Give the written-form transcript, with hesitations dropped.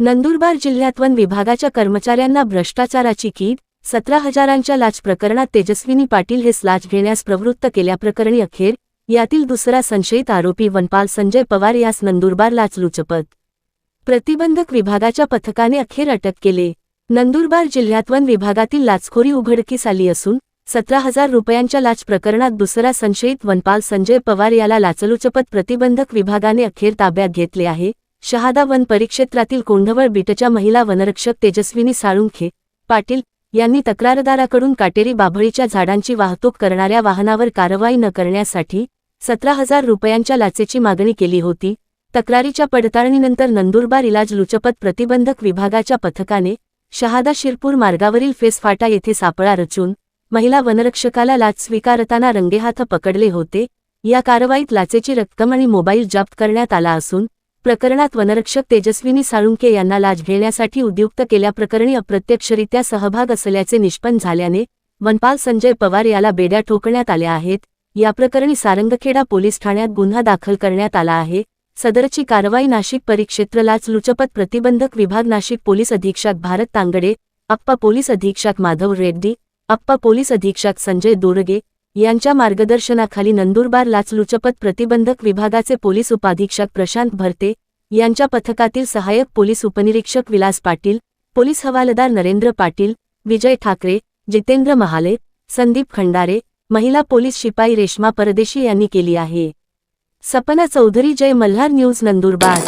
नंदुरबार जिल्ह्यात वन विभागाच्या कर्मचाऱ्यांना भ्रष्टाचाराची कीड, 17,000च्या लाच प्रकरणात तेजस्विनी पाटील हेच लाच घेण्यास प्रवृत्त केल्याप्रकरणी अखेर यातील दुसरा संशयित आरोपी वनपाल संजय पवार यास नंदुरबार लाचलुचपत प्रतिबंधक विभागाच्या पथकाने अखेर अटक केले. नंदुरबार जिल्ह्यात वन विभागातील लाचखोरी उघडकीस आली असून 17,000 रुपयांच्या लाच प्रकरणात दुसरा संशयित वनपाल संजय पवार याला लाचलुचपत प्रतिबंधक विभागाने अखेर ताब्यात घेतले आहे. शहादा वन परिक्षेत्रातील कोंढवळ बीटच्या महिला वनरक्षक तेजस्विनी साळुंखे पाटील यांनी तक्रारदाराकडून काटेरी बाभळीच्या झाडांची वाहतूक करणाऱ्या वाहनावर कारवाई न करण्यासाठी 17,000 रुपयांच्या लाचेची मागणी केली होती. तक्रारीच्या पडताळणीनंतर नंदुरबार लाचलुचपत प्रतिबंधक विभागाच्या पथकाने शहादा शिरपूर मार्गावरील फेसफाटा येथे सापळा रचून महिला वनरक्षकाला लाच स्वीकारताना रंगेहाथ पकडले होते. या कारवाईत लाचेची रक्कम आणि मोबाईल जप्त करण्यात आला असून प्रकरणात वनरक्षक तेजस्विनी साळुंखे यांना लाच घेण्यासाठी उद्युक्त केल्याप्रकरणी अप्रत्यक्षरित्या सहभाग असल्याचे निष्पन्न झाल्याने वनपाल संजय पवार याला बेड्या ठोकण्यात आल्या आहेत. याप्रकरणी सारंगखेडा पोलीस ठाण्यात गुन्हा दाखल करण्यात आला आहे. सदरची कारवाई नाशिक परिक्षेत्र लाचलुचपत प्रतिबंधक विभाग नाशिक पोलीस अधीक्षक भारत तांगडे, अप्पा पोलीस अधीक्षक माधव रेड्डी, अप्पा पोलीस अधीक्षक संजय दोरगे यांच्या मार्गदर्शनाखाली नंदुरबार लाचलुचपत प्रतिबंधक विभागाचे पोलीस उपाधीक्षक प्रशांत भरते यांच्या पथकातील सहाय्यक पोलीस उपनिरीक्षक विलास पाटील, पोलीस हवालदार नरेंद्र पाटील, विजय ठाकरे, जितेंद्र महाले, संदीप खंडारे, महिला पोलीस शिपाई रेश्मा परदेशी यांनी केली आहे. सपना चौधरी, जय मल्हार न्यूज, नंदुरबार.